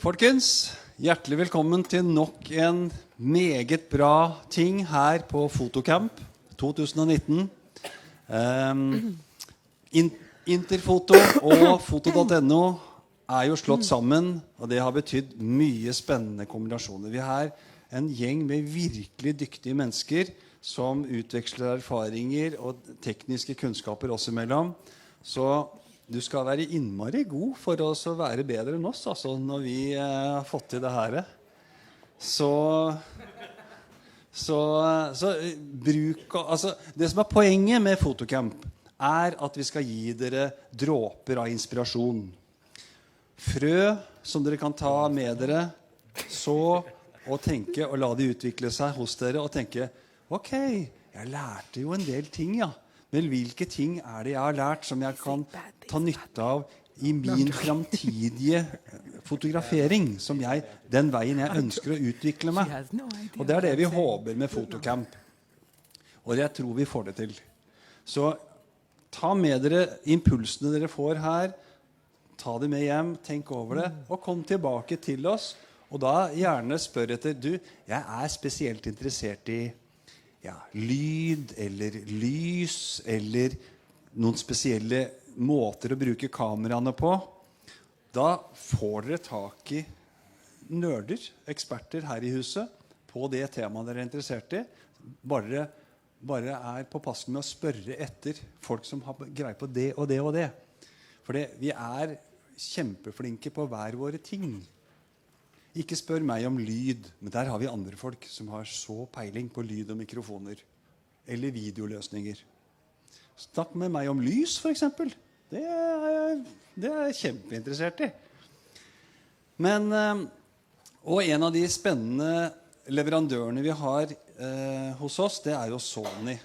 Folkens, hjertelig velkommen til nok en meget bra ting her på Photocamp 2019. Interfoto og foto.no jo slått sammen, og det har betydd mye spennende kombinasjoner. Vi har en gjeng med virkelig dyktige mennesker som utveksler erfaringer og tekniske kunnskaper oss imellom. Så du skal være innmari god for oss å være bedre enn oss, altså, når vi har fått til det her. Så bruk, altså, det som poenget med Photocamp at vi skal gi dere dråper av inspirasjon. Frø som dere kan ta med dere, så og tenke og la det utvikle seg hos dere og tenke, ok, jeg lærte jo en del ting, ja. Men hvilke ting det jeg har lært som jeg kan ta nytte av i min framtidige fotografering, som den veien jeg ønsker å utvikle meg. Og det det vi håper med Photocamp. Og jeg tror vi får det til. Så ta med dere impulsene dere får her, ta det med hjem, tenk over det, og kom tilbake til oss. Og da gjerne spør etter, jeg spesielt interessert i lyd eller lys eller noen spesielle måter å bruke kameraene på. Da får dere tak i nerder, eksperter her i huset på det temaet dere interessert i. Bare påpasselig med å spørre etter folk som har greie på det og det og det. For vi kjempeflinke på hver våre ting. Ikke spør meg om lyd, men der har vi andre folk som har så peiling på lyd og mikrofoner. Eller videoløsninger. Snakk med meg om lys, for eksempel. Det jeg kjempeinteressert i. Men, og en av de spennende leverandørene vi har hos oss, det jo Sony.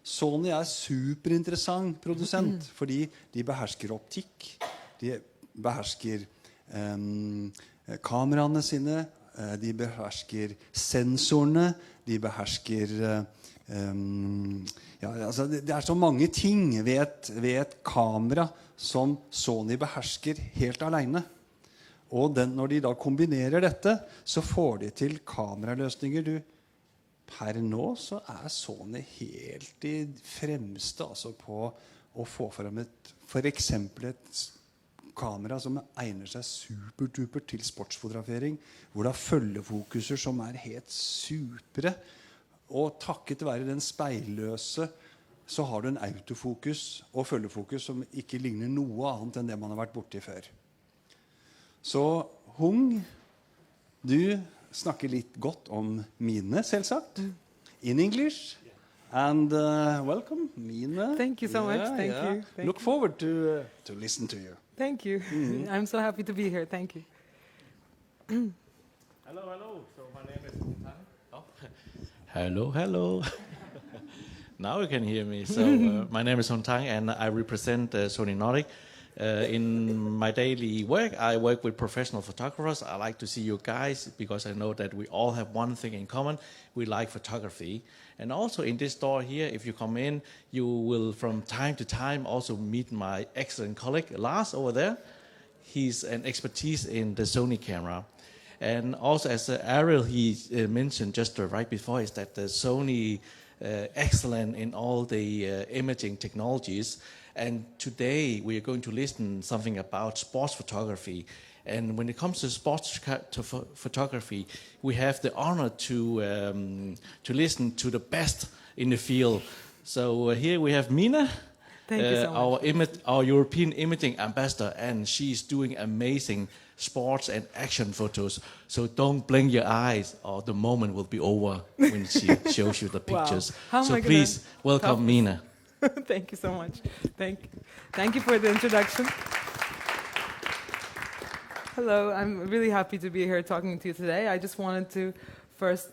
Sony superinteressant produsent, fordi de behersker optikk, de behersker kameraene sine, de behersker sensorene, de behersker altså det så mange ting ved et kamera som Sony behersker helt alene. Og når de da kombinerer dette, så får de til kameraløsninger. Per nå så Sony helt i fremste altså på å få frem for eksempel et kamera som egner seg superduper til sportsfotografering, hvor det følgefokuser som helt supre, og takket være den speilløse, så har du en autofokus og følgefokus som ikke ligner noe annet enn det man har vært borti før. Så Hung, du snakker litt godt om Mine, selvsagt. In English. And welcome, Mine. Thank you so much. Thank you. Look forward to listen to you. Thank you. I'm so happy to be here. Thank you. Hello. So my name is Tang. Oh. Hello. Now you can hear me. So my name is Tang, and I represent Sony Nordic. In my daily work, I work with professional photographers. I like to see you guys because I know that we all have one thing in common. We like photography. And also in this store here, if you come in, you will from time to time also meet my excellent colleague, Lars, over there. He's an expertise in the Sony camera. And also as Ariel, he mentioned just right before, is that the Sony excellent in all the imaging technologies. And today we are going to listen something about sports photography. And when it comes to sports photography, we have the honor to listen to the best in the field. So here we have Mine, Thank you so much. Our European imaging ambassador, and she's doing amazing sports and action photos. So don't blink your eyes, or the moment will be over when she shows you the pictures. Wow. So please welcome Mine. Thank you so much. Thank you for the introduction. Hello, I'm really happy to be here talking to you today. I just wanted to first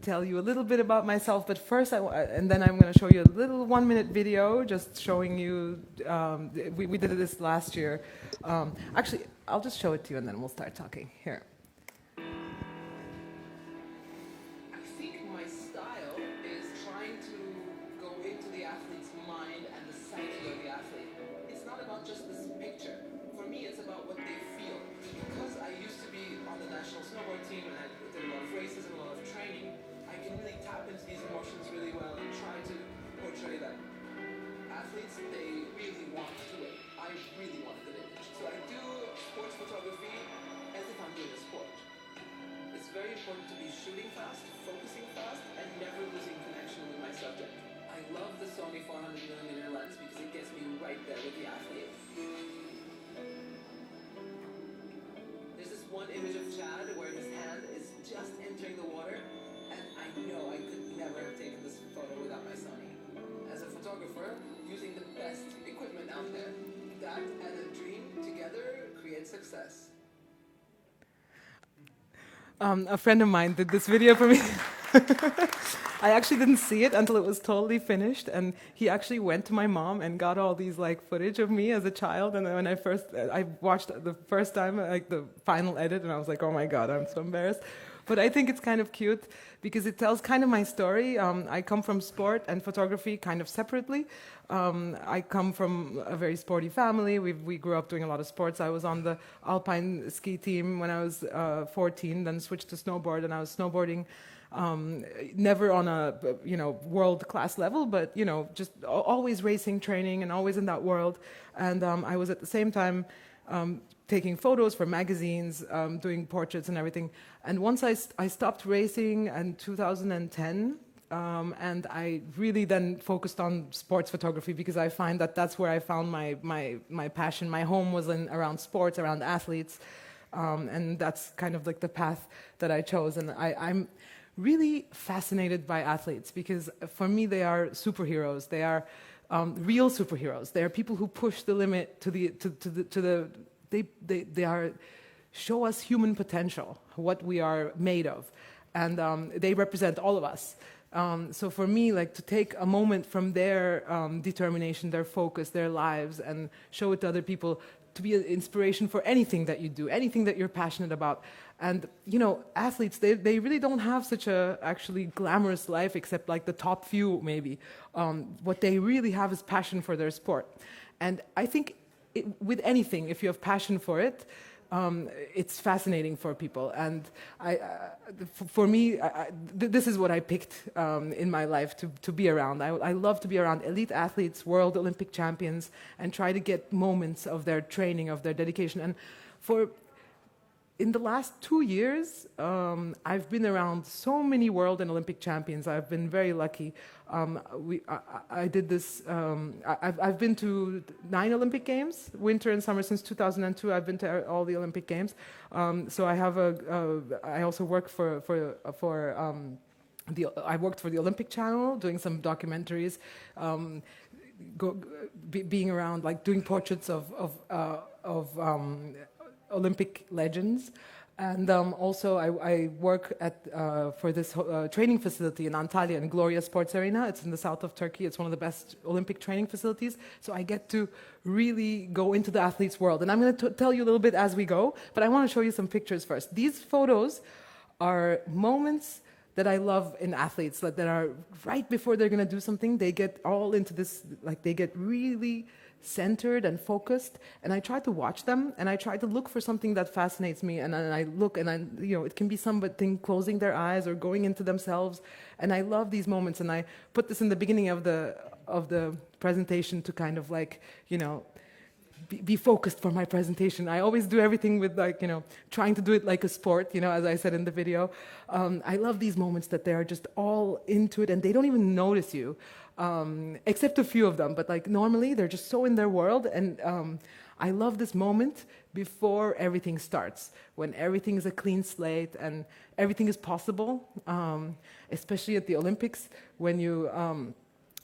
tell you a little bit about myself, but first, and then I'm going to show you a little 1-minute video just showing you, we did this last year. Actually, I'll just show it to you and then we'll start talking. Here. Just this picture. For me, it's about what they feel. Because I used to I can really tap into these emotions really well and try to portray them. Athletes, they really want to win. I really want to win. So I do sports photography as if I'm doing a sport. It's very important to be shooting fast, focusing fast, and never losing connection with my subject. I love the Sony 400mm lens because it gets me right there with the athlete. There's this one image of Chad where his hand is just entering the water, and I know I could never have taken this photo without my Sony. As a photographer, using the best equipment out there, that and a dream together create success. A friend of mine did this video for me. I actually didn't see it until it was totally finished, and he actually went to my mom and got all these like footage of me as a child. And then when I watched the first time like the final edit, and I was like, oh my god, I'm so embarrassed. But I think it's kind of cute because it tells kind of my story. I come from sport and photography kind of separately. I come from a very sporty family. We grew up doing a lot of sports. I was on the alpine ski team when I was 14, then switched to snowboard, and I was snowboarding never on a world-class level, but just always racing, training, and always in that world. And I was at the same time taking photos for magazines, doing portraits and everything. And once I stopped racing in 2010, and I really then focused on sports photography because I find that that's where I found my passion. My home was around sports, around athletes, and that's kind of like the path that I chose. And I'm really fascinated by athletes because for me they are superheroes. They are real superheroes. They are people who push the limit they are show us human potential, what we are made of, and they represent all of us. So for me, like to take a moment from their determination, their focus, their lives, and show it to other people, to be an inspiration for anything that you do, anything that you're passionate about. And athletes, they really don't have such a actually glamorous life, except like the top few maybe. What they really have is passion for their sport. And I think with anything, if you have passion for it, it's fascinating for people. And for me, this is what I picked in my life to be around. I love to be around elite athletes, world Olympic champions, and try to get moments of their training, of their dedication. And in the last 2 years, I've been around so many world and Olympic champions. I've been very lucky. I did this. I've been to 9 Olympic Games, winter and summer since 2002. I've been to all the Olympic Games. So I have I also work I worked for the Olympic Channel, doing some documentaries, being around, like doing portraits of Olympic legends. And also I work for this training facility in Antalya, in Gloria Sports Arena. It's in the south of Turkey. It's one of the best Olympic training facilities. So I get to really go into the athlete's world. And I'm going to tell you a little bit as we go, but I want to show you some pictures first. These photos are moments that I love in athletes, that are right before they're going to do something. They get all into this, like they get really centered and focused, and I try to watch them, and I try to look for something that fascinates me, and I look, and it can be something closing their eyes or going into themselves, and I love these moments, and I put this in the beginning of the presentation to kind of like, be focused for my presentation. I always do everything with trying to do it like a sport, as I said in the video. I love these moments that they are just all into it and they don't even notice you, except a few of them. But like normally they're just so in their world. And I love this moment before everything starts, when everything is a clean slate and everything is possible, especially at the Olympics, when you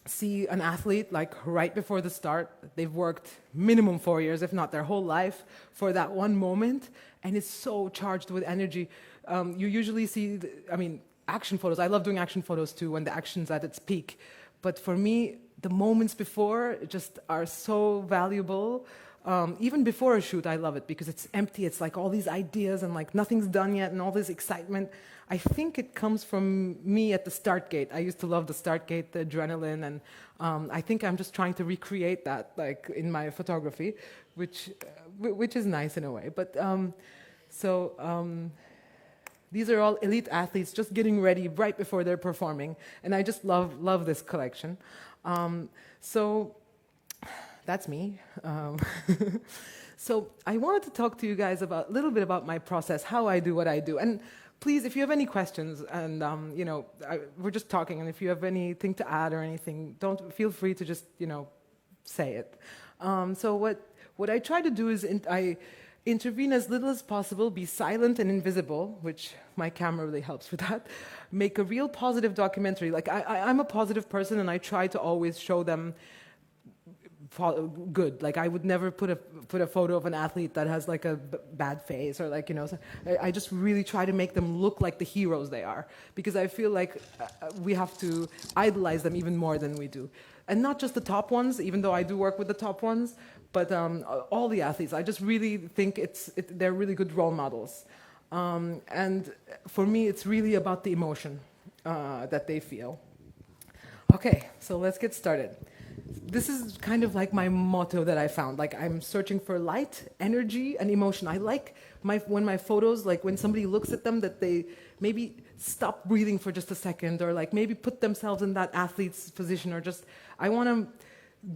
see an athlete like right before the start. They've worked minimum 4 years, if not their whole life, for that one moment, and it's so charged with energy. You usually see, action photos. I love doing action photos too, when the action's at its peak. But for me, the moments before just are so valuable. Even before a shoot, I love it because it's empty. It's like all these ideas and like nothing's done yet and all this excitement. I think it comes from me at the start gate. I used to love the start gate, the adrenaline, and I think I'm just trying to recreate that like in my photography, which is nice in a way. But These are all elite athletes just getting ready right before they're performing. And I just love this collection. So that's me. So I wanted to talk to you guys a little bit about my process, how I do what I do. And please, if you have any questions, and we're just talking, and if you have anything to add or anything, don't feel free to just say it. So what I try to do is I intervene as little as possible, be silent and invisible, which my camera really helps with that. Make a real positive documentary. Like I'm a positive person, and I try to always show them good. Like I would never put a photo of an athlete that has like a bad face, or like so I just really try to make them look like the heroes they are, because I feel like we have to idolize them even more than we do, and not just the top ones, even though I do work with the top ones, but all the athletes. I just really think they're really good role models, and for me it's really about the emotion that they feel. Okay, so let's get started. This is kind of like my motto that I found. Like I'm searching for light, energy, and emotion. I like when my photos, like when somebody looks at them, that they maybe stop breathing for just a second, or like maybe put themselves in that athlete's position, or just I want to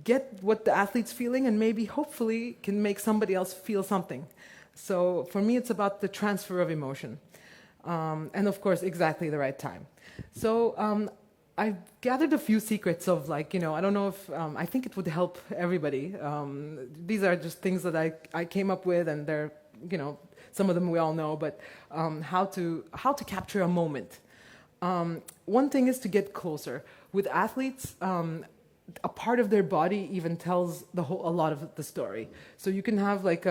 get what the athlete's feeling, and maybe hopefully can make somebody else feel something. So for me, it's about the transfer of emotion, and of course, exactly the right time. So I've gathered a few secrets of like, I don't know if, I think it would help everybody. These are just things that I came up with, and they're, some of them we all know, but how to capture a moment. One thing is to get closer. With athletes, a part of their body even tells a lot of the story. So you can have like,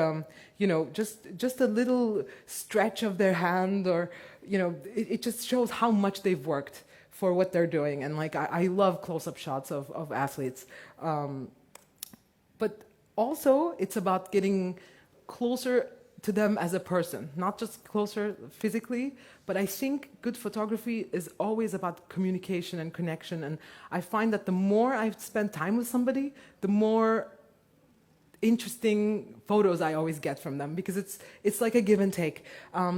just a little stretch of their hand, or, it just shows how much they've worked for what they're doing. And like I love close-up shots of athletes. But also it's about getting closer to them as a person, not just closer physically, but I think good photography is always about communication and connection. And I find that the more I've spent time with somebody, the more interesting photos I always get from them, because it's like a give and take.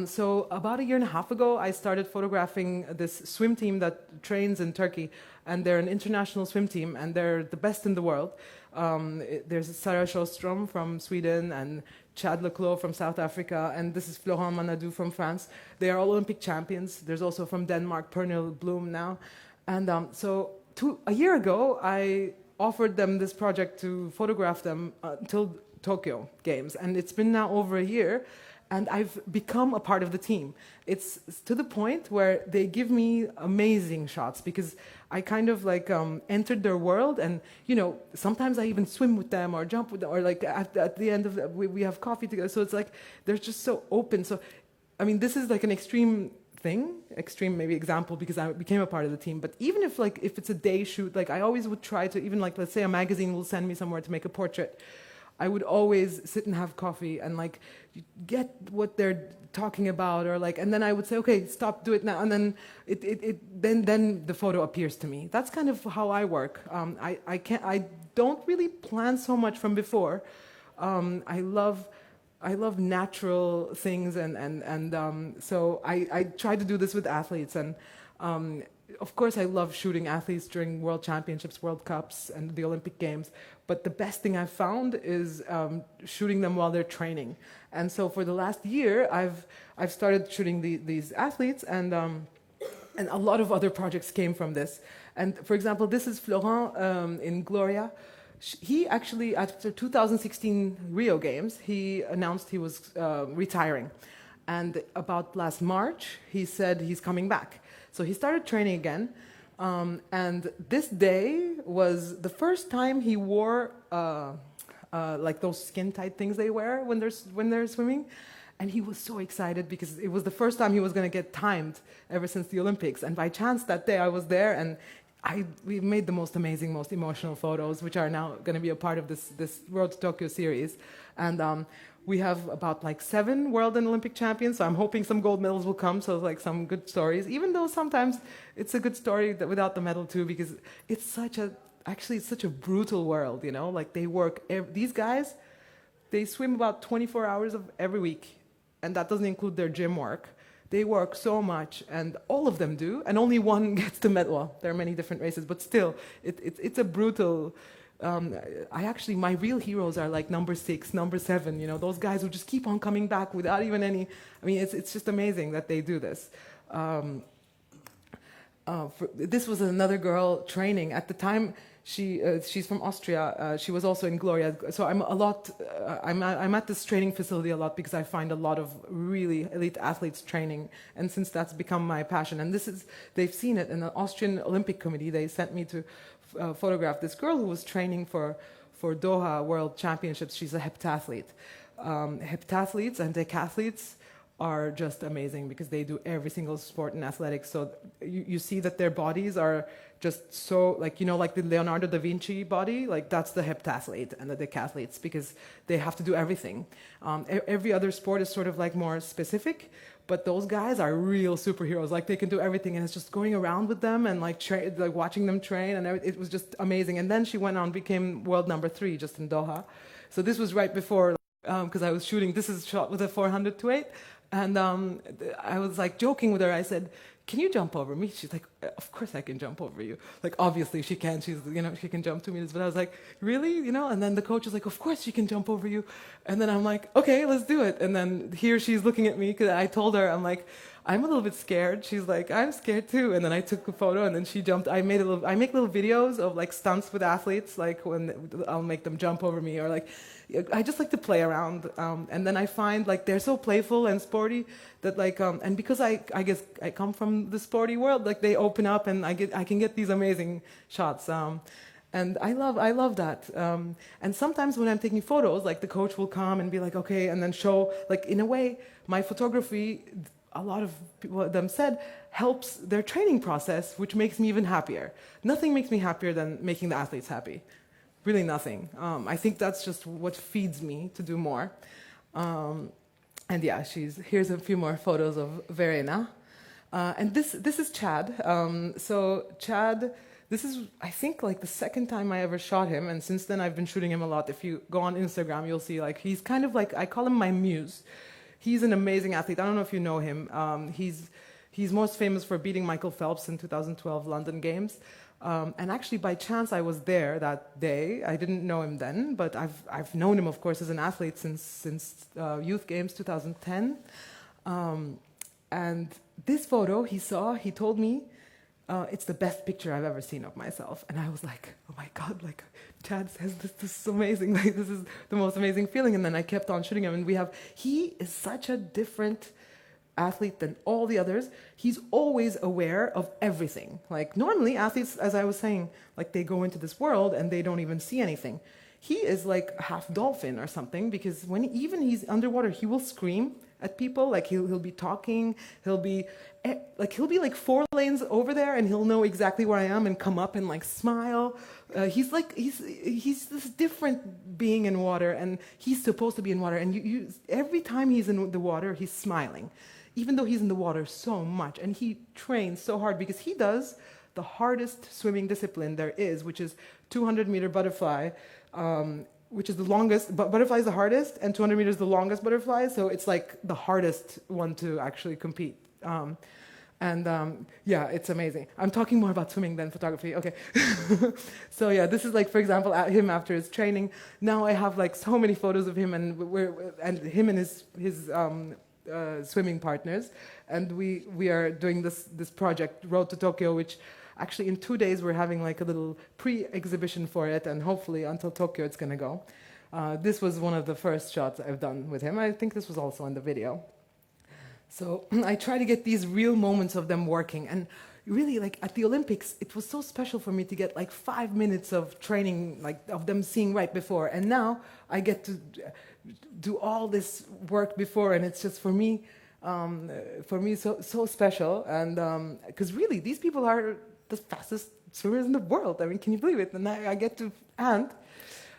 So about a year and a half ago, I started photographing this swim team that trains in Turkey, and they're an international swim team, and they're the best in the world. There's Sarah Sjöström from Sweden, and Chad Leclos from South Africa, and this is Florent Manadou from France. They are all Olympic champions. There's also from Denmark, Pernille Bloom now. And so a year ago, I offered them this project to photograph them until Tokyo Games. And it's been now over a year, and I've become a part of the team. It's to the point where they give me amazing shots, because I kind of like entered their world, and sometimes I even swim with them or jump with them, or like at the end of we have coffee together. So it's like they're just so open. So I mean, this is like an extreme maybe example, because I became a part of the team. But even if it's a day shoot, like I always would try to, even like let's say a magazine will send me somewhere to make a portrait, I would always sit and have coffee and like get what they're talking about, or like, and then I would say, okay, stop, do it now, and then then the photo appears to me. That's kind of how I work. I don't really plan so much from before. I love natural things, and so I try to do this with athletes, and of course I love shooting athletes during World Championships, World Cups, and the Olympic Games. But the best thing I've found is shooting them while they're training. And so for the last year, I've started shooting these athletes, and a lot of other projects came from this. And for example, this is Florent in Gloria. He actually, after 2016 Rio Games, he announced he was retiring. And about last March, he said he's coming back. So he started training again. And this day was the first time he wore like those skin-tight things they wear when they're swimming. And he was so excited, because it was the first time he was going to get timed ever since the Olympics. And by chance that day I was there, and we made the most amazing, most emotional photos, which are now going to be a part of this Road to Tokyo series. And we have about like 7 world and Olympic champions, so I'm hoping some gold medals will come, so like some good stories, even though sometimes it's a good story without the medal too, because it's such a brutal world, like they work, these guys, they swim about 24 hours of every week, and that doesn't include their gym work. They work so much, and all of them do, and only one gets the medal. Well, there are many different races, but still, it's a brutal. My real heroes are like number 6, number 7. You know, those guys who just keep on coming back without even any. I mean, it's just amazing that they do this. This was another girl training at the time. She's from Austria. She was also in Gloria. So I'm at this training facility a lot because I find a lot of really elite athletes training, and since that's become my passion, and they've seen it in the Austrian Olympic Committee. They sent me to photograph this girl who was training for Doha World Championships. She's a heptathlete. Heptathletes and decathletes are just amazing because they do every single sport in athletics. So you see that their bodies are just so, like, you know, like the Leonardo da Vinci body, like that's the heptathlete and the decathletes because they have to do everything. Every other sport is sort of like more specific, but those guys are real superheroes. Like they can do everything, and it's just going around with them and like watching them train, and it was just amazing. And then she went on, became world number 3 just in Doha. So this was right before, because I was shooting. This is shot with a 400 to 8. And I was like joking with her. I said, "Can you jump over me?" She's like, "Of course I can jump over you." Like obviously she can. She can jump 2 meters. But I was like, "Really?" You know. And then the coach was like, "Of course she can jump over you." And then I'm like, "Okay, let's do it." And then here she's looking at me because I told her, I'm like, "I'm a little bit scared." She's like, "I'm scared too." And then I took a photo, and then she jumped. I make little videos of like stunts with athletes, like when I'll make them jump over me, or like. I just like to play around, and then I find like they're so playful and sporty that like, and because I guess I come from the sporty world, like they open up and I can get these amazing shots, and I love that. And sometimes when I'm taking photos, like the coach will come and be like, okay, and then show, like in a way, my photography. A lot of people them said helps their training process, which makes me even happier. Nothing makes me happier than making the athletes happy. Really nothing. I think that's just what feeds me to do more. And yeah, here's a few more photos of Verena. And this is Chad. So Chad, this is, I think, like the second time I ever shot him, and since then I've been shooting him a lot. If you go on Instagram, you'll see like he's kind of like, I call him my muse. He's an amazing athlete. I don't know if you know him. He's most famous for beating Michael Phelps in 2012 London Games. And actually, by chance, I was there that day. I didn't know him then, but I've known him, of course, as an athlete since Youth Games 2010. And this photo he told me, it's the best picture I've ever seen of myself. And I was like, oh my God, like Chad says this is amazing. Like this is the most amazing feeling. And then I kept on shooting him, and he is such a different athlete than all the others. He's always aware of everything. Like normally athletes, as I was saying, like they go into this world and they don't even see anything. He is like half dolphin or something, because when he's underwater, he will scream at people. Like he'll be talking, he'll be like 4 lanes over there, and he'll know exactly where I am and come up and like smile. He's this different being in water, and he's supposed to be in water. And every time he's in the water, he's smiling, even though he's in the water so much. And he trains so hard because he does the hardest swimming discipline there is, which is 200-meter butterfly, which is the longest. Butterfly is the hardest, and 200 meters is the longest butterfly. So it's like the hardest one to actually compete. Yeah, it's amazing. I'm talking more about swimming than photography. Okay. So yeah, this is like, for example, him after his training. Now I have like so many photos of him and him and his swimming partners, and we are doing this project, Road to Tokyo, which actually in 2 days we're having like a little pre-exhibition for it, and hopefully until Tokyo it's going to go. This was one of the first shots I've done with him. I think this was also in the video. So I try to get these real moments of them working, and really, like at the Olympics, it was so special for me to get like 5 minutes of training, like of them seeing right before, and now I get to do all this work before, and it's just for me so special. And because really, these people are the fastest swimmers in the world. I mean, can you believe it? And I get to, and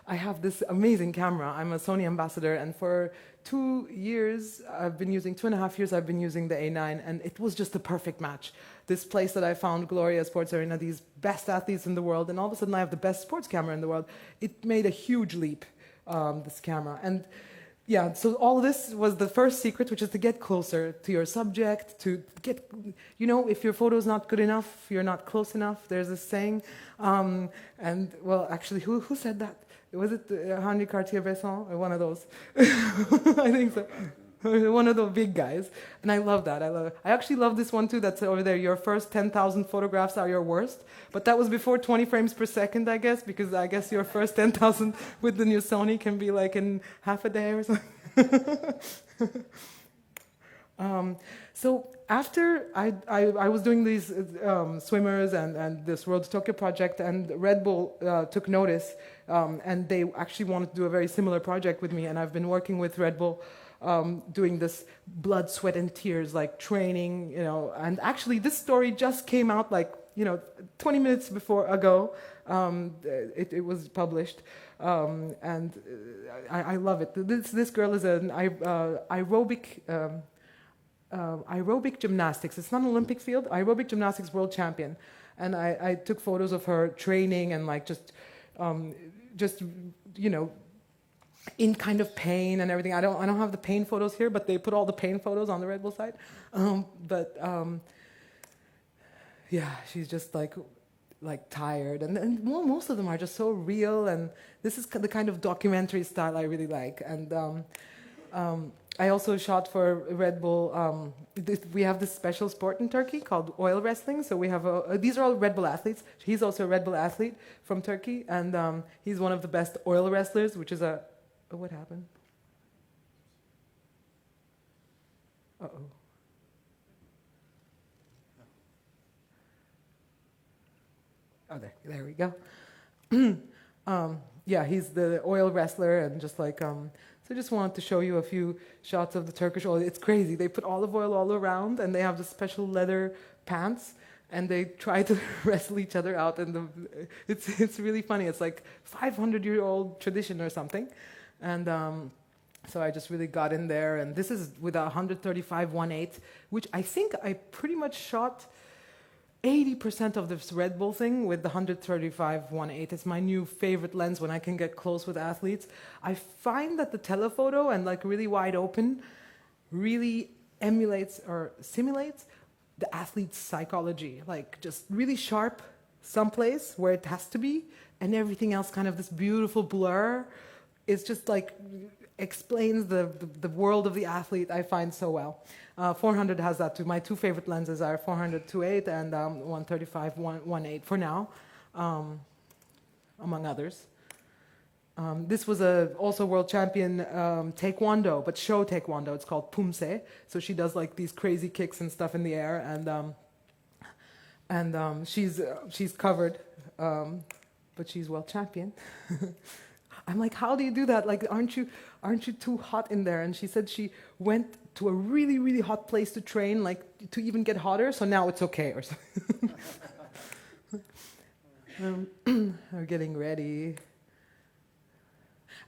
I have this amazing camera. I'm a Sony ambassador, and for 2 years, 2.5 years, I've been using the A9, and it was just the perfect match. This place that I found, Gloria Sports Arena, these best athletes in the world, and all of a sudden I have the best sports camera in the world. It made a huge leap, this camera. And yeah, so all this was the first secret, which is to get closer to your subject, to get, you know, if your photo is not good enough, you're not close enough, there's this saying. And, well, actually, who said that? Was it Henri Cartier-Bresson or one of those? I think so. One of the big guys. And I love that. I actually love this one too that's over there. Your first 10,000 photographs are your worst. But that was before 20 frames per second, I guess, because I guess your first 10,000 with the new Sony can be like in half a day or something. So after I was doing these swimmers and this Road to Tokyo project, and Red Bull took notice, and they actually wanted to do a very similar project with me, and I've been working with Red Bull doing this blood, sweat, and tears, like training, you know. And actually, this story just came out, like, you know, 20 minutes ago. It was published, and I love it. This girl is an aerobic gymnastics. It's not an Olympic field. Aerobic gymnastics world champion, and I took photos of her training and like just you know, in kind of pain and everything. I don't have the pain photos here, but they put all the pain photos on the Red Bull site. Yeah, she's just like tired, and most of them are just so real. And this is the kind of documentary style I really like. And I also shot for Red Bull. We have this special sport in Turkey called oil wrestling. So we have these are all Red Bull athletes. He's also a Red Bull athlete from Turkey, and he's one of the best oil wrestlers, which is a what happened? Uh-oh. Oh, there we go. Yeah, he's the oil wrestler, and just like, so I just wanted to show you a few shots of the Turkish oil. It's crazy. They put olive oil all around, and they have the special leather pants, and they try to wrestle each other out. And it's really funny. It's like 500-year-old tradition or something. And so I just really got in there, and this is with a 135 1/8, which I think I pretty much shot 80% of this Red Bull thing with the 135 1/8. It's my new favorite lens when I can get close with athletes. I find that the telephoto and like really wide open really emulates or simulates the athlete's psychology, like just really sharp someplace where it has to be, and everything else kind of this beautiful blur. It's just like explains the world of the athlete, I find so well. 400 has that too. My two favorite lenses are 400 2.8 and 135 1.8 for now, among others. This was also world champion taekwondo, but show taekwondo. It's called pumse. So she does like these crazy kicks and stuff in the air, and she's covered, but she's world champion. I'm like, how do you do that? Like, aren't you too hot in there? And she said she went to a really, really hot place to train, like to even get hotter. So now it's okay or something. We're getting ready.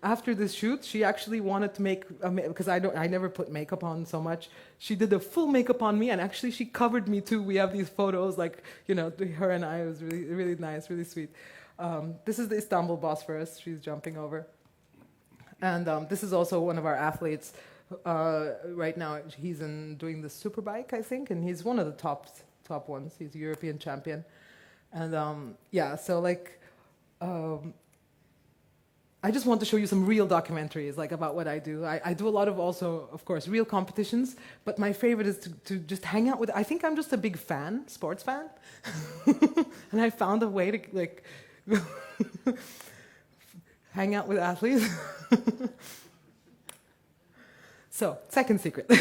After this shoot, she actually wanted to make because I never put makeup on so much. She did a full makeup on me, and actually she covered me too. We have these photos, like, you know, her and I. It was really, really nice, really sweet. This is the Istanbul Bosphorus. She's jumping over. And this is also one of our athletes. Right now, he's doing the superbike, I think, and he's one of the top ones. He's a European champion. And yeah, so like, I just want to show you some real documentaries, like about what I do. I do a lot of also, of course, real competitions, but my favorite is to just hang out with. I think I'm just a big fan, sports fan, and I found a way to like. Hang out with athletes. So, second secret.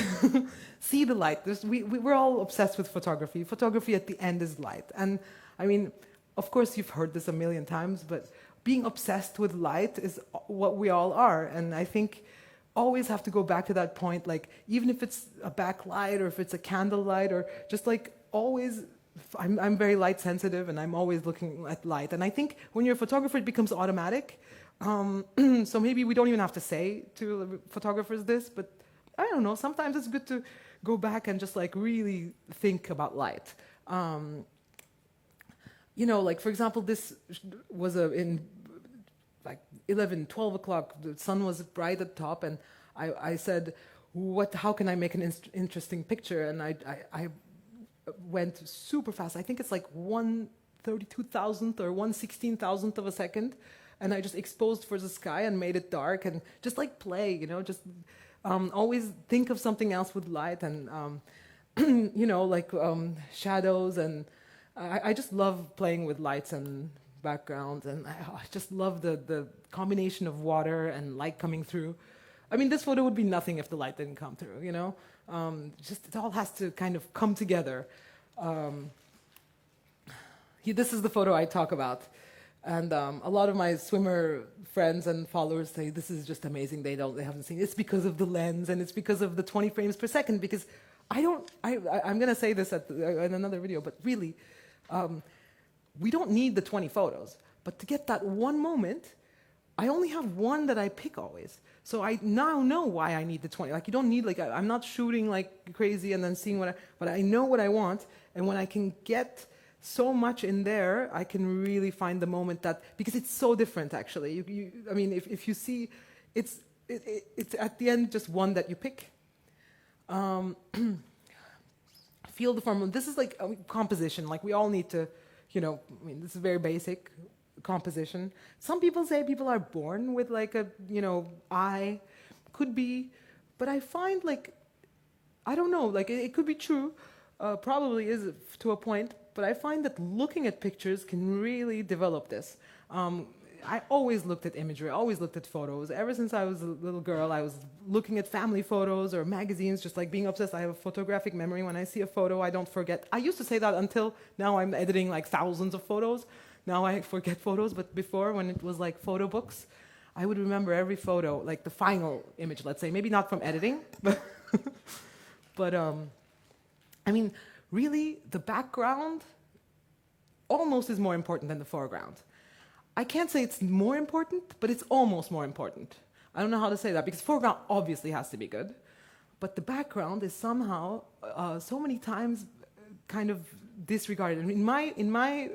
See the light. We're all obsessed with photography. Photography at the end is light. And I mean, of course you've heard this a million times, but being obsessed with light is what we all are. And I think always have to go back to that point, like even if it's a backlight or if it's a candlelight or just like always. I'm very light sensitive, and I'm always looking at light. And I think when you're a photographer, it becomes automatic. So maybe we don't even have to say to photographers this, but I don't know. Sometimes it's good to go back and just like really think about light. You know, like for example, this was in like 11, 12 o'clock. The sun was bright at the top, and I said, how can I make an interesting picture? And I went super fast. I think it's like 1/32,000th or 1/16,000th of a second. And I just exposed for the sky and made it dark and just like play, you know, just always think of something else with light and, you know, like shadows. And I just love playing with lights and backgrounds. And I just love the combination of water and light coming through. I mean, this photo would be nothing if the light didn't come through, you know? Just it all has to kind of come together. This is the photo I talk about. And a lot of my swimmer friends and followers say, this is just amazing, they haven't seen it. It's because of the lens and it's because of the 20 frames per second, because I'm going to say this in another video, but really, we don't need the 20 photos. But to get that one moment, I only have one that I pick always. So I now know why I need the 20. Like, you don't need, like, I'm not shooting like crazy and then seeing but I know what I want. And when I can get so much in there, I can really find the moment because it's so different, actually. I mean, if you see, it's at the end just one that you pick. Feel the form. This is like composition. Like, we all need to, you know, I mean, this is very basic composition. Some people say people are born with like a, you know, eye. Could be. But I find, like, I don't know, like it could be true. Probably is to a point. But I find that looking at pictures can really develop this. I always looked at imagery, I always looked at photos. Ever since I was a little girl, I was looking at family photos or magazines, just like being obsessed. I have a photographic memory. When I see a photo, I don't forget. I used to say that until now I'm editing like thousands of photos. Now I forget photos, but before, when it was like photo books, I would remember every photo, like the final image, let's say. Maybe not from editing, but I mean, really, the background almost is more important than the foreground. I can't say it's more important, but it's almost more important. I don't know how to say that, because foreground obviously has to be good, but the background is somehow so many times kind of disregarded. I mean, in my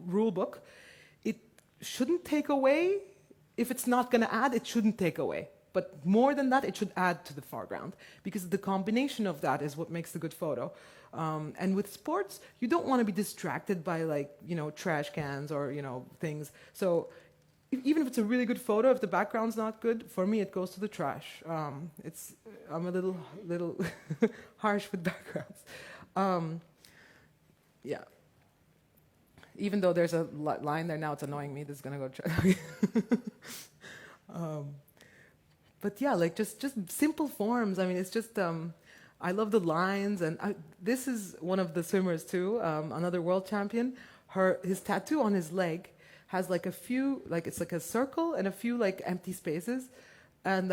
rule book, it shouldn't take away. If it's not going to add, it shouldn't take away. But more than that, it should add to the foreground, because the combination of that is what makes a good photo. And with sports, you don't want to be distracted by, like, you know, trash cans or, you know, things. So even if it's a really good photo, if the background's not good, for me it goes to the trash. I'm a little harsh with backgrounds. Yeah. Even though there's a line there now, it's annoying me. This is gonna go trash. But yeah, like just simple forms. I mean, it's just. I love the lines, and this is one of the swimmers too, another world champion. His tattoo on his leg has like a few, like it's like a circle and a few like empty spaces, and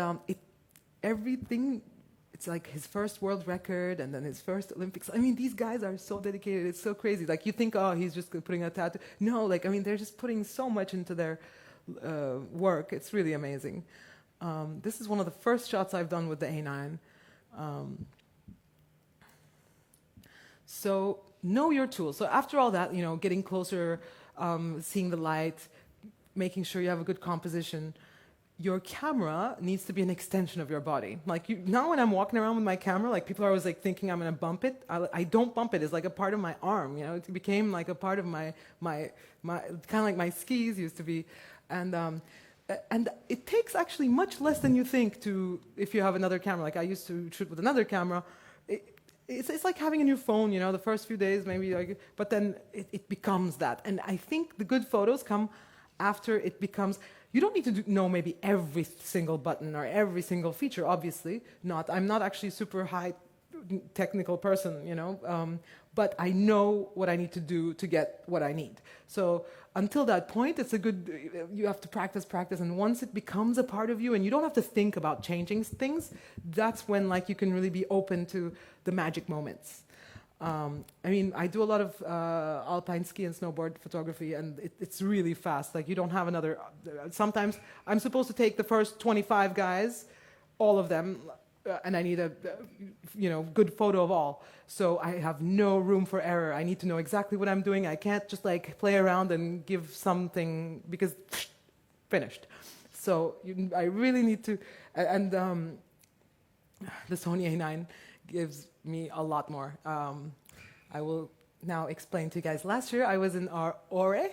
everything. It's like his first world record and then his first Olympics. I mean, these guys are so dedicated. It's so crazy. Like, you think, oh, he's just putting a tattoo. No, like, I mean, they're just putting so much into their work. It's really amazing. This is one of the first shots I've done with the A9. So know your tools. So after all that, you know, getting closer, seeing the light, making sure you have a good composition, your camera needs to be an extension of your body. Like, now when I'm walking around with my camera, like, people are always like thinking I'm gonna bump it. I don't bump it. It's like a part of my arm. You know, it became like a part of my kind of like my skis used to be, and it takes actually much less than you think if you have another camera. Like, I used to shoot with another camera. It's like having a new phone, you know, the first few days maybe, like, but then it becomes that. And I think the good photos come after it becomes, you don't need to know maybe every single button or every single feature, obviously not. I'm not actually a super high technical person, you know, but I know what I need to do to get what I need. So until that point, you have to practice, and once it becomes a part of you and you don't have to think about changing things, that's when, like, you can really be open to the magic moments. I mean, I do a lot of alpine ski and snowboard photography, and it's really fast. Like, you don't have another. Sometimes I'm supposed to take the first 25 guys, all of them, and I need a good photo of all. So I have no room for error. I need to know exactly what I'm doing. I can't just like play around and give something, because finished. So I really need to, and the Sony A9 gives me a lot more. I will now explain to you guys. Last year I was in Åre,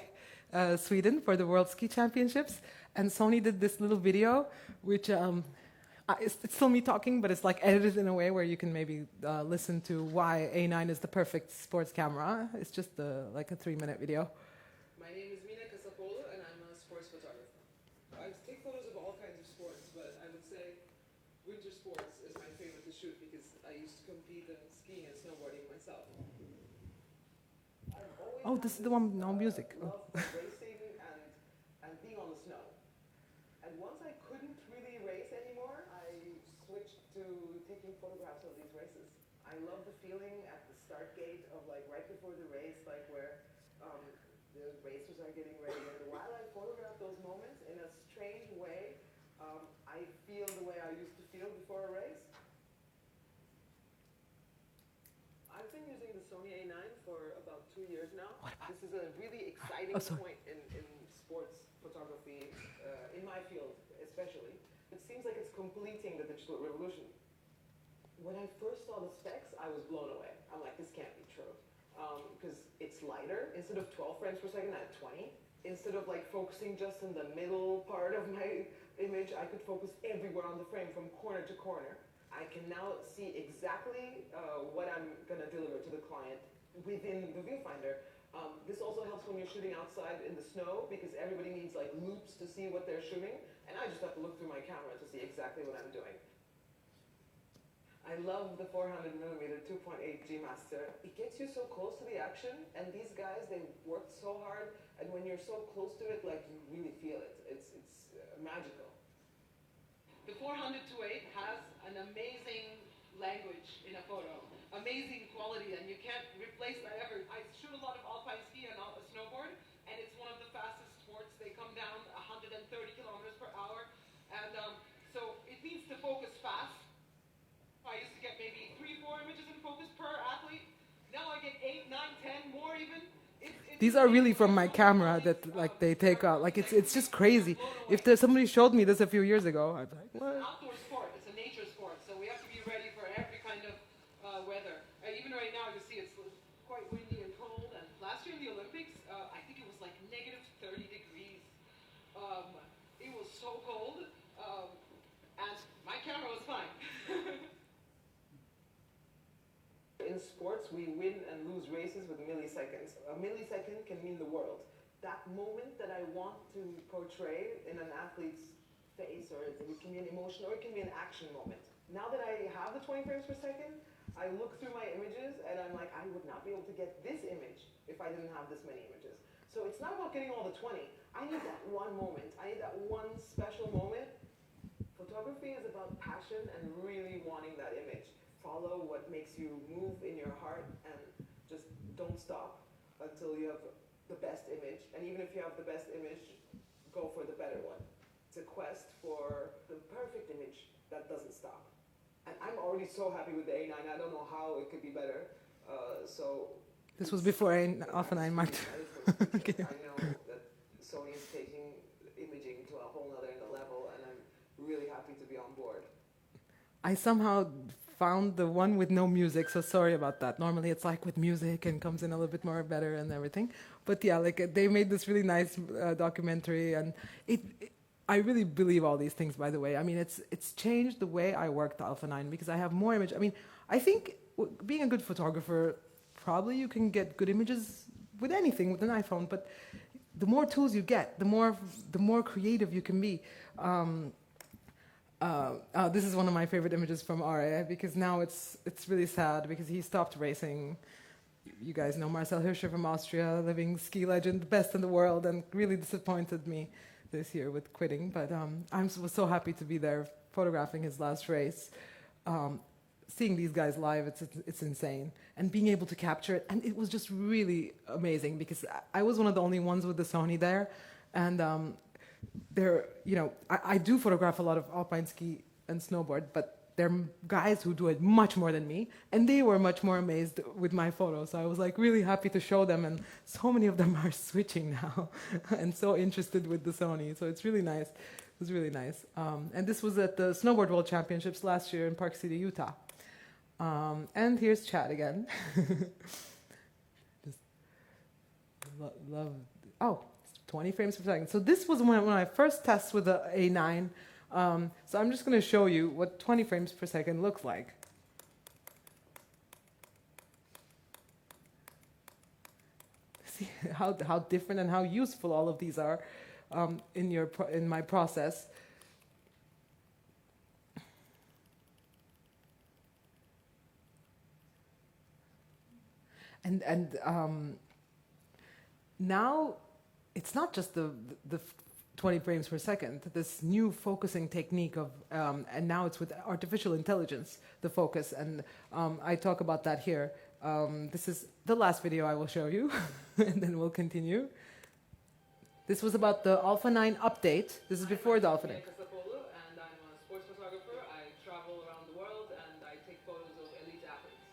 Sweden, for the World Ski Championships, and Sony did this little video, which it's still me talking, but it's like edited in a way where you can maybe listen to why A9 is the perfect sports camera. It's just like a 3-minute video. My name is Mine Kasapoglu, and I'm a sports photographer. I take photos of all kinds of sports, but I would say winter sports is my favorite to shoot because I used to compete in skiing and snowboarding myself. Oh, this is the one with no music. Love racing and being on the snow. And once I couldn't really race anymore, I switched to taking photographs of these races. I love the feeling at the start gate of like right before the race, like where the racers are getting ready. And while I photograph those moments in a strange way, I feel the way I used to feel before a race. I've been using the Sony A9 for about 2 years now. This is a really exciting point in sports photography, in my field especially. It seems like it's completing the digital revolution. When I first saw the specs, I was blown away. I'm like, this can't be true. Because it's lighter. Instead of 12 frames per second, I had 20. Instead of like focusing just in the middle part of my image, I could focus everywhere on the frame from corner to corner. I can now see exactly what I'm going to deliver to the client within the viewfinder. This also helps when you're shooting outside in the snow because everybody needs like loops to see what they're shooting, and I just have to look through my camera to see exactly what I'm doing. I love the 400mm 2.8 G Master. It gets you so close to the action, and these guys, they worked so hard, and when you're so close to it, like you really feel it. It's magical. The 400-8 has an amazing language in a photo, amazing quality, and you can't replace that ever. I shoot a lot of alpine ski and snowboard, and it's one of the fastest sports. They come down 130 kilometers per hour, and so it needs to focus fast. I used to get maybe 3-4 images in focus per athlete. Now I get 8, 9, 10, more even. These are really from my camera that like they take out. Like it's just crazy. If somebody showed me this a few years ago, I'd be like, what? It's an outdoor sport. It's a nature sport. So we have to be ready for every kind of weather. Even right now, you see it's quite windy and cold. And last year in the Olympics, I think it was like negative 30 degrees. It was so cold, and my camera was fine. In sports, we win and lose races with milliseconds. A millisecond can mean the world. That moment that I want to portray in an athlete's face, or it can be an emotion, or it can be an action moment. Now that I have the 20 frames per second, I look through my images and I'm like, I would not be able to get this image if I didn't have this many images. So it's not about getting all the 20. I need that one moment. I need that one special moment. Photography is about passion and really wanting that image. Follow what makes you move in your heart and just don't stop until you have the best image. And even if you have the best image, go for the better one. It's a quest for the perfect image that doesn't stop. And I'm already so happy with the A9. I don't know how it could be better. This was before Alpha 9 marked. Okay. I know that Sony is taking imaging to a whole other level, and I'm really happy to be on board. I somehow found the one with no music, so sorry about that. Normally it's like with music and comes in a little bit more better and everything. But yeah, like they made this really nice documentary, and I really believe all these things, by the way. I mean, it's changed the way I work to Alpha 9 because I have more image. I mean, I think being a good photographer, probably you can get good images with anything, with an iPhone, but the more tools you get, the more creative you can be. This is one of my favorite images from Åre because now it's really sad because he stopped racing. You guys know Marcel Hirscher from Austria, living ski legend, the best in the world, and really disappointed me this year with quitting. But I was so happy to be there photographing his last race. Seeing these guys live, it's insane. And being able to capture it, and it was just really amazing because I was one of the only ones with the Sony there. And I do photograph a lot of alpine ski and snowboard, but there are guys who do it much more than me, and they were much more amazed with my photos. So I was like really happy to show them, and so many of them are switching now and so interested with the Sony. So it's really nice. was really nice. And this was at the Snowboard World Championships last year in Park City, Utah. And here's Chad again. Just love. Oh, 20 frames per second. So this was when I first tested with the A9. So I'm just going to show you what 20 frames per second looks like. See how different and how useful all of these are in my process. And now it's not just the 20 frames per second, this new focusing technique of, and now it's with artificial intelligence, the focus, and I talk about that here. This is the last video I will show you, and then we'll continue. This was about the Alpha 9 update. This is before the Alpha 9. Mine Kasapoglu, and I'm a sports photographer. I travel around the world and I take photos of elite athletes.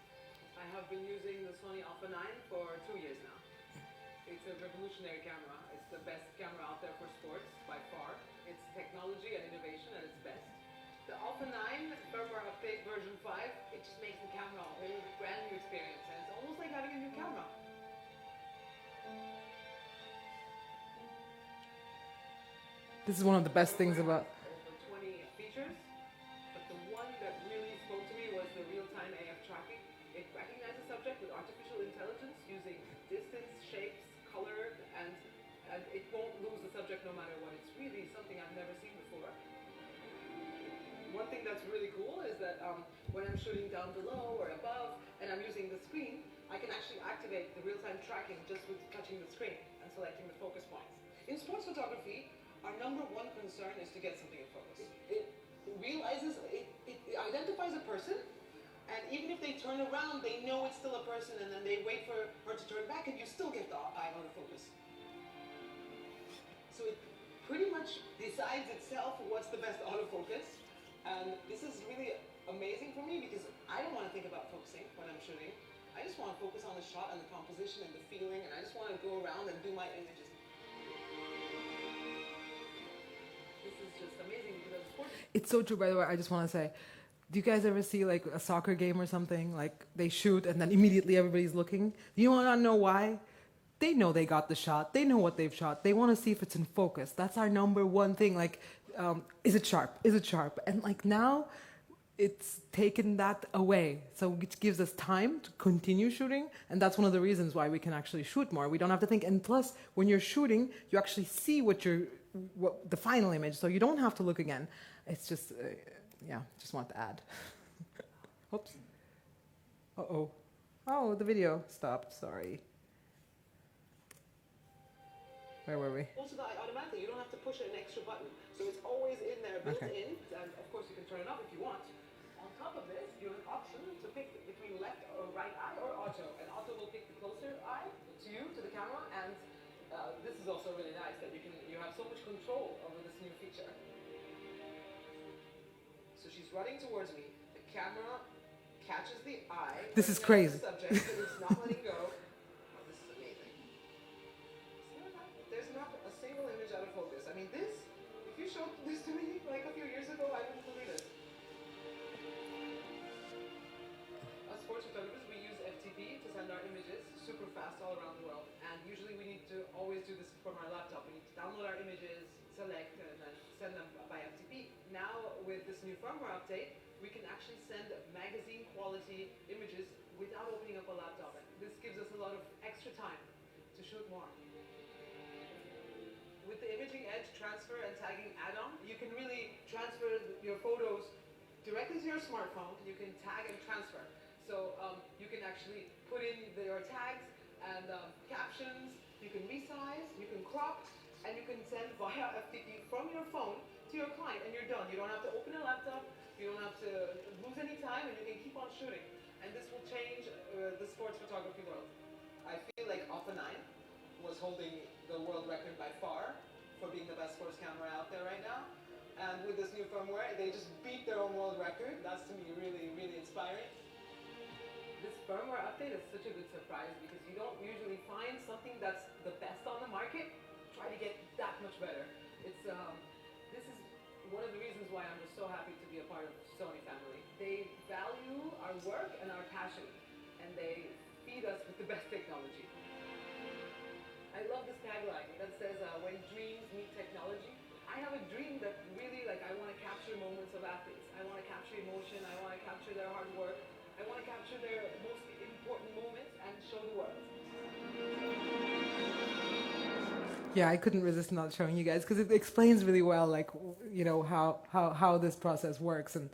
I have been using the Sony Alpha 9 for 2 years now. It's a revolutionary camera. It's the best camera out there for sports by far. It's technology and innovation at its best. The Alpha 9 firmware update version 5, it just makes the camera a whole brand new experience, and it's almost like having a new camera. This is one of the best things about... Over 20 features, but the one that really spoke to me was the real-time AF tracking. It recognizes subject with artificial intelligence using distance, shapes, color, and it won't lose the subject no matter what. It's really something I've never seen before. One thing that's really cool is that when I'm shooting down below or above and I'm using the screen, I can actually activate the real-time tracking just with touching the screen and selecting the focus points. In sports photography, our number one concern is to get something in focus. It realizes, it identifies a person, and even if they turn around, they know it's still a person, and then they wait for her to turn back, and you still get the eye out of focus. So it pretty much decides itself what's the best autofocus, and this is really amazing for me because I don't want to think about focusing when I'm shooting. I just want to focus on the shot and the composition and the feeling, and I just want to go around and do my images. This is just amazing because of course It's so true, by the way. I just want to say, do you guys ever see like a soccer game or something? Like they shoot and then immediately everybody's looking. You want to know why? They know they got the shot. They know what they've shot. They want to see if it's in focus. That's our number one thing. Like, is it sharp? Is it sharp? And like now, it's taken that away. So it gives us time to continue shooting. And that's one of the reasons why we can actually shoot more. We don't have to think. And plus, when you're shooting, you actually see the final image. So you don't have to look again. It's just, yeah, just want to add. Oops. Uh-oh. Oh, the video stopped. Sorry. Where were we? also the automatically, you don't have to push an extra button. So it's always in there, built in, and of course you can turn it off if you want. On top of this, you have an option to pick between left or right eye or auto. And auto will pick the closer eye to you, to the camera, and this is also really nice that you have so much control over this new feature. So she's running towards me, the camera catches the eye. This is crazy. The subject, and it's not letting go. Oh, this is amazing. There's not a single image out of focus. I mean, this, if you showed this to me like a few years ago, I wouldn't believe it. As sports photographers, we use FTP to send our images super fast all around the world. And usually we need to always do this from our laptop. We need to download our images, select, and then send them by FTP. Now, with this new firmware update, we can actually send magazine quality images without opening up a laptop. And this gives us a lot of extra time to shoot more. With the Imaging Edge transfer and tagging add-on, you can really transfer your photos directly to your smartphone. You can tag and transfer. So you can actually put in your tags and captions, you can resize, you can crop, and you can send via FTP from your phone to your client, and you're done. You don't have to open a laptop, you don't have to lose any time, and you can keep on shooting. And this will change the sports photography world. I feel like Alpha 9 was holding the world record by far for being the best sports camera out there right now. And with this new firmware, they just beat their own world record. That's to me really, really inspiring. This firmware update is such a good surprise because you don't usually find something that's the best on the market, try to get that much better. It's this is why I'm just so happy to be a part of Sony family. They value our work and our passion, and they feed us with the best technology. I love this tagline that says, when dreams meet technology. I have a dream that really, like, I want to capture moments of athletes. I want to capture emotion. I want to capture their hard work. I want to capture their most important moments and show the world. Yeah, I couldn't resist not showing you guys because it explains really well, like, you know, how this process works and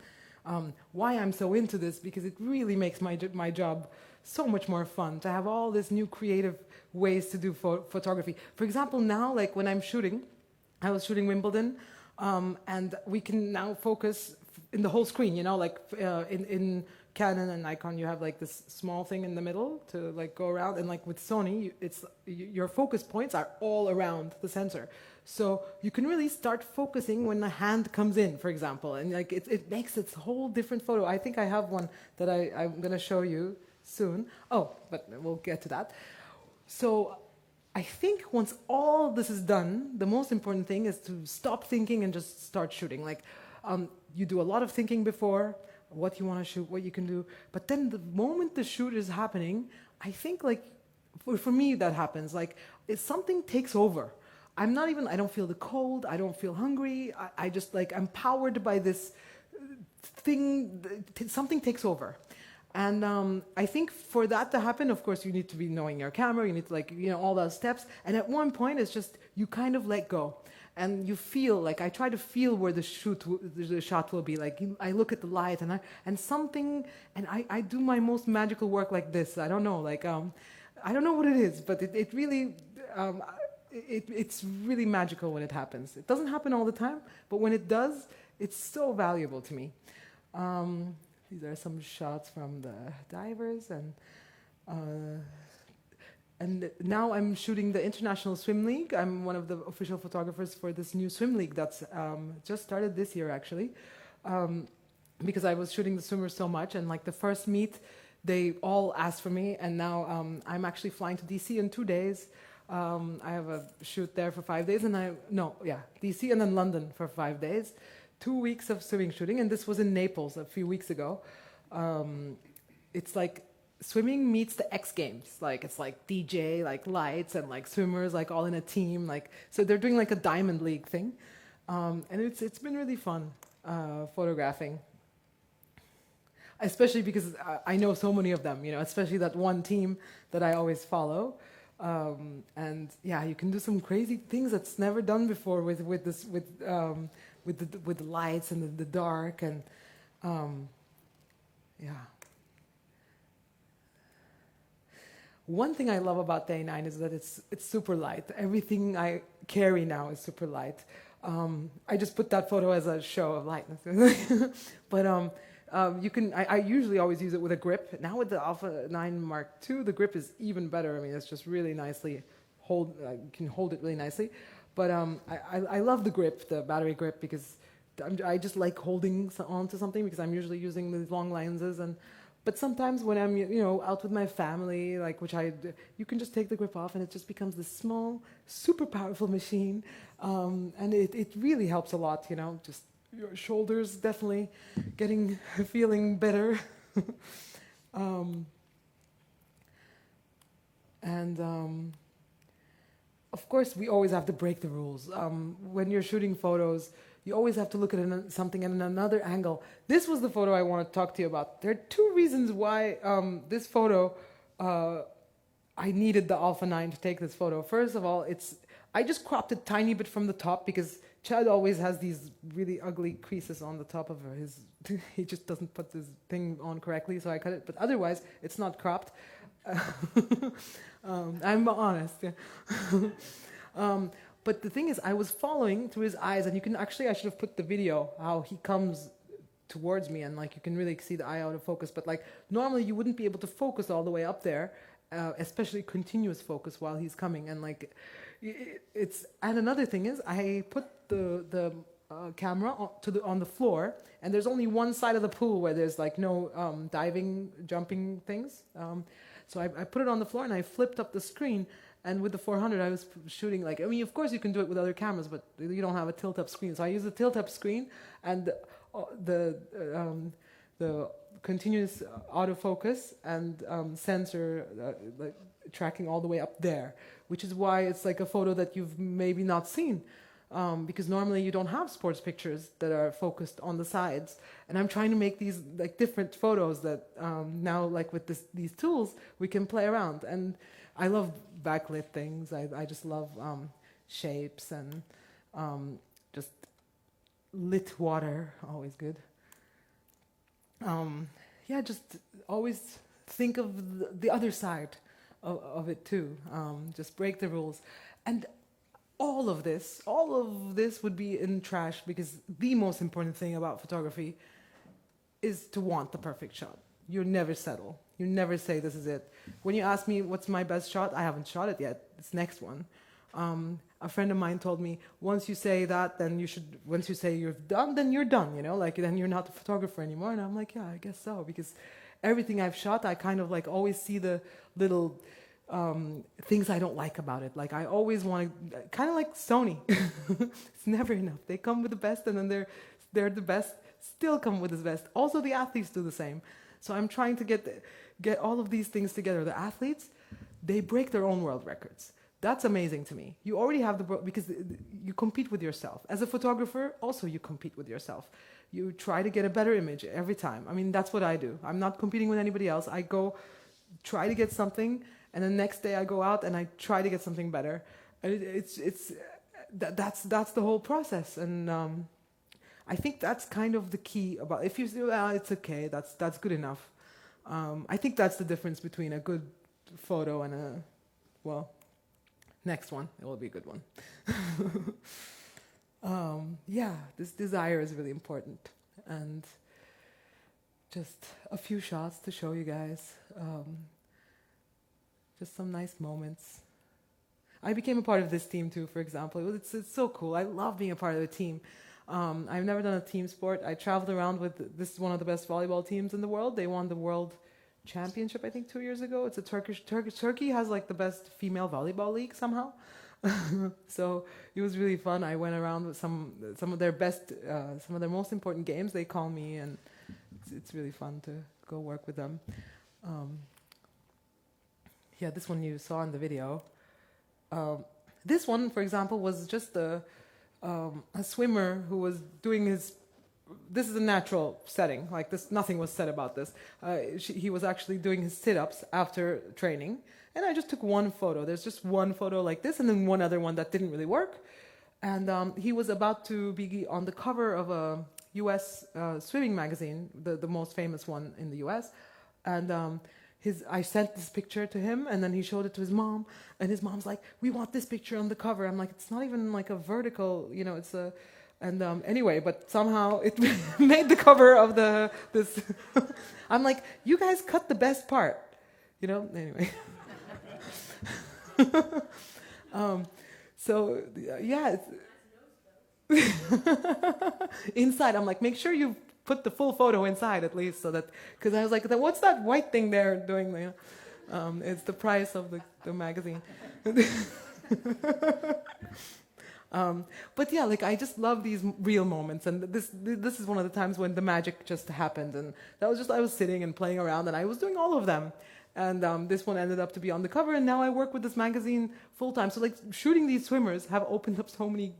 why I'm so into this, because it really makes my job so much more fun to have all this new creative ways to do photography. For example, now, like when I'm shooting, I was shooting Wimbledon, and we can now focus in the whole screen, you know, like in Canon and Nikon, you have like this small thing in the middle to like go around, and like with Sony, it's your focus points are all around the sensor. So you can really start focusing when the hand comes in, for example, and like it makes this whole different photo. I think I have one that I'm going to show you soon. Oh, but we'll get to that. So I think once all this is done, the most important thing is to stop thinking and just start shooting. Like you do a lot of thinking before, what you want to shoot, what you can do. But then the moment the shoot is happening, I think like, for me that happens, like something takes over. I don't feel the cold, I don't feel hungry, I just like, I'm powered by this thing, something takes over. And I think for that to happen, of course, you need to be knowing your camera, you need to like, you know, all those steps. And at one point, it's just, you kind of let go. And you feel, like I try to feel where the shot will be. Like I look at the light and I do my most magical work like this. I don't know, like, I don't know what it is, but it really, it's really magical when it happens. It doesn't happen all the time, but when it does, it's so valuable to me. These are some shots from the divers, and now I'm shooting the International Swim League. I'm one of the official photographers for this new swim league that's just started this year, actually, because I was shooting the swimmers so much, and like the first meet, they all asked for me, and now I'm actually flying to DC in 2 days. I have a shoot there for 5 days, and DC and then London for 5 days. 2 weeks of swimming shooting, and this was in Naples a few weeks ago. It's like swimming meets the X Games. Like it's like DJ, like lights, and like swimmers, like all in a team. Like so, they're doing like a Diamond League thing, and it's been really fun photographing. Especially because I know so many of them, you know, especially that one team that I always follow. And yeah, you can do some crazy things that's never done before with the lights and the dark, and yeah. One thing I love about the A9 is that it's super light. Everything I carry now is super light. I just put that photo as a show of lightness. But you can. I usually always use it with a grip. Now with the Alpha 9 Mark II, the grip is even better. I mean, it's just really nicely you can hold it really nicely. But I love the grip, the battery grip, because I just like holding onto something, because I'm usually using these long lenses. But sometimes when I'm out with my family, like you can just take the grip off and it just becomes this small, super powerful machine, and it really helps a lot. Just your shoulders definitely feeling better, Of course, we always have to break the rules. When you're shooting photos, you always have to look at something in another angle. This was the photo I want to talk to you about. There are two reasons why this photo, I needed the Alpha 9 to take this photo. First of all, I just cropped a tiny bit from the top, because Chad always has these really ugly creases on the top of his... he just doesn't put this thing on correctly, so I cut it. But otherwise, it's not cropped. I'm honest. Yeah. But the thing is, I was following through his eyes, and I should have put the video, how he comes towards me, and you can really see the eye out of focus. But normally you wouldn't be able to focus all the way up there, especially continuous focus while he's coming. And and another thing is, I put the camera on the floor, and there's only one side of the pool where there's no diving, jumping things. So I put it on the floor, and I flipped up the screen, And with the 400, I was shooting like, I mean, of course you can do it with other cameras, but you don't have a tilt-up screen. So I use a tilt-up screen and the continuous autofocus and sensor like tracking all the way up there, which is why it's like a photo that you've maybe not seen. Because normally you don't have sports pictures that are focused on the sides. And I'm trying to make these like different photos that now, like with these tools, we can play around. And I love backlit things. I just love shapes and just lit water, always good. Yeah, just always think of the other side of it too. Just break the rules. And all of this would be in trash, because the most important thing about photography is to want the perfect shot. You never settle. You never say this is it. When you ask me what's my best shot, I haven't shot it yet. It's next one. A friend of mine told me, once you say that, then you should, once you say you're done, then you're done, you know, like then you're not a photographer anymore. And I'm like, yeah, I guess so, because everything I've shot, I kind of like always see the little things I don't like about it. Like I always want to, kind of like Sony. It's never enough. They come with the best, and then they're the best, still come with the best. Also the athletes do the same. So I'm trying to get all of these things together. The athletes, they break their own world records. That's amazing to me. You already have because you compete with yourself. As a photographer, also you compete with yourself. You try to get a better image every time. I mean, that's what I do. I'm not competing with anybody else. I go try to get something, and the next day I go out and I try to get something better. And that's the whole process. And I think that's kind of the key about, if you say, well, it's okay, that's good enough. I think that's the difference between a good photo and a, well, next one, it will be a good one. Yeah, this desire is really important. And just a few shots to show you guys. Just some nice moments. I became a part of this team too, for example. It's so cool. I love being a part of the team. I've never done a team sport. I traveled around with, this is one of the best volleyball teams in the world. They won the world championship, I think, 2 years ago. It's a Turkey has like the best female volleyball league somehow. So it was really fun. I went around with some of their best, some of their most important games. They call me, and it's really fun to go work with them. Yeah, this one you saw in the video. This one, for example, was just a swimmer who was doing his. This is a natural setting. Like this, nothing was said about this. He was actually doing his sit-ups after training, and I just took one photo. There's just one photo like this, and then one other one that didn't really work. And he was about to be on the cover of a U.S. Swimming magazine, the most famous one in the U.S. And I sent this picture to him, and then he showed it to his mom, and his mom's like, "We want this picture on the cover." I'm like, "It's not even like a vertical, you know, it's a." And anyway, but somehow it made the cover of this. I'm like, you guys cut the best part, you know. Anyway, so yeah, inside I'm like, make sure you put the full photo inside at least, so that, because I was like, what's that white thing they're doing? You know? It's the price of the magazine. But yeah, like I just love these real moments, and this is one of the times when the magic just happened, and that was just, I was sitting and playing around, and I was doing all of them, and this one ended up to be on the cover, and now I work with this magazine full time. So like shooting these swimmers have opened up so many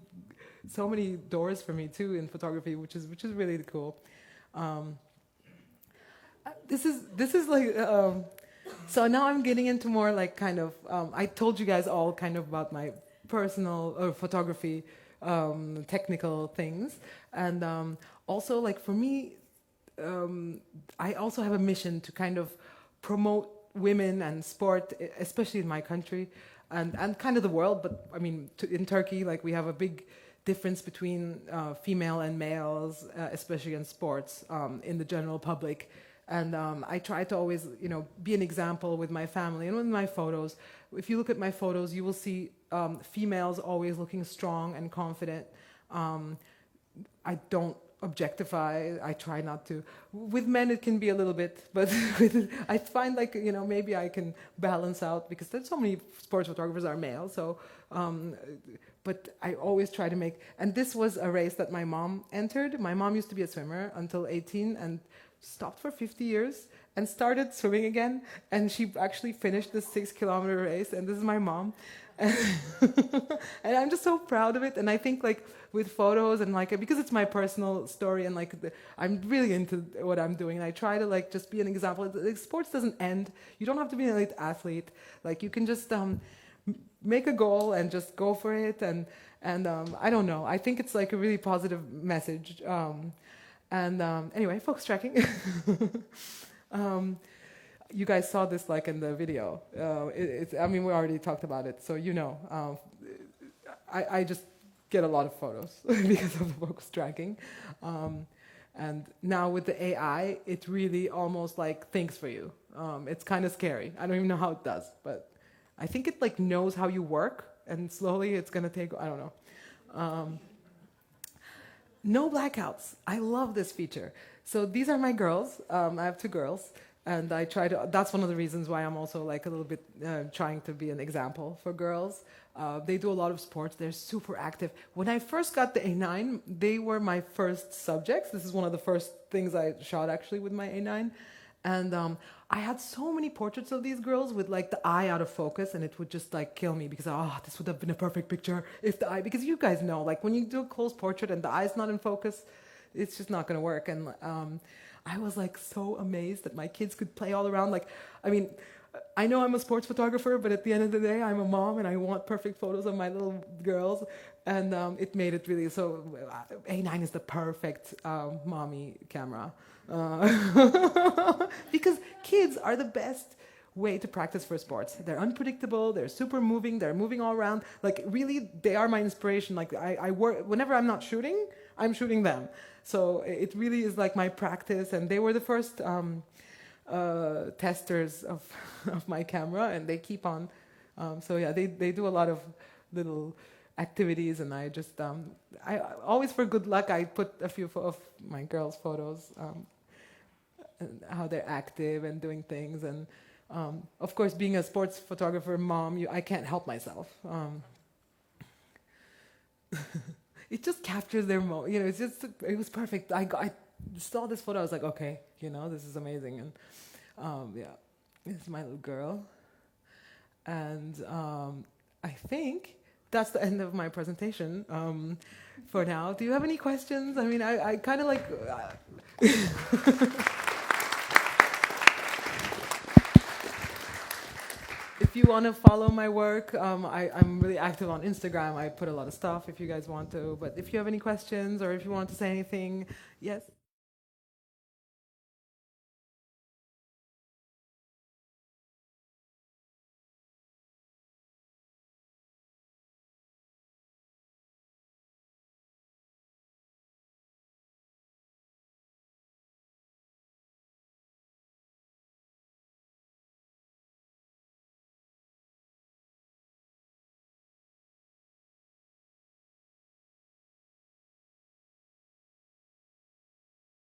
doors for me too in photography, which is really cool. This is like so now I'm getting into more like kind of I told you guys all kind of about my personal or photography technical things, and also like for me I also have a mission to kind of promote women and sport, especially in my country and kind of the world, but I mean in Turkey, like we have a big difference between female and males, especially in sports, in the general public. And I try to always, you know, be an example with my family and with my photos. If you look at my photos, you will see females always looking strong and confident. I don't objectify. I try not to. With men, it can be a little bit, but I find like, you know, maybe I can balance out because there's so many sports photographers are male. So, but I always try to make. And this was a race that my mom entered. My mom used to be a swimmer until 18 and stopped for 50 years and started swimming again. And she actually finished this 6-kilometer race. And this is my mom. And I'm just so proud of it. And I think like with photos and like, because it's my personal story and like I'm really into what I'm doing. And I try to like just be an example. Like, sports doesn't end. You don't have to be an elite athlete. Like you can just make a goal and just go for it. And I don't know. I think it's like a really positive message. Anyway, focus tracking. You guys saw this like in the video. I mean, we already talked about it, so you know. I just get a lot of photos because of the focus tracking. And now with the AI, it really almost like thinks for you. It's kind of scary. I don't even know how it does, but I think it like knows how you work, and slowly it's gonna take, I don't know. No blackouts. I love this feature. So these are my girls. I have 2 girls. And I try to, that's one of the reasons why I'm also like a little bit trying to be an example for girls. They do a lot of sports. They're super active. When I first got the A9, they were my first subjects. This is one of the first things I shot actually with my A9. And I had so many portraits of these girls with like the eye out of focus, and it would just like kill me because, this would have been a perfect picture if the eye, because you guys know, like when you do a close portrait and the eye's not in focus, it's just not going to work. And I was like so amazed that my kids could play all around. Like, I mean, I know I'm a sports photographer, but at the end of the day, I'm a mom and I want perfect photos of my little girls. And it made it really, so A9 is the perfect mommy camera. Because kids are the best way to practice for sports. They're unpredictable, they're super moving, they're moving all around. Like really, they are my inspiration. Like I work, whenever I'm not shooting, I'm shooting them. So it really is like my practice, and they were the first testers of my camera, and they keep on. So yeah, they do a lot of little activities, and I just, I always for good luck, I put a few of my girls' photos, and how they're active and doing things, and of course, being a sports photographer mom, I can't help myself. It just captures their you know, it was perfect. I saw this photo, I was like, okay, you know, this is amazing. And yeah, this is my little girl. And I think that's the end of my presentation for now. Do you have any questions? I mean, I kind of like... If you want to follow my work, I'm really active on Instagram. I put a lot of stuff if you guys want to. But if you have any questions or if you want to say anything, yes?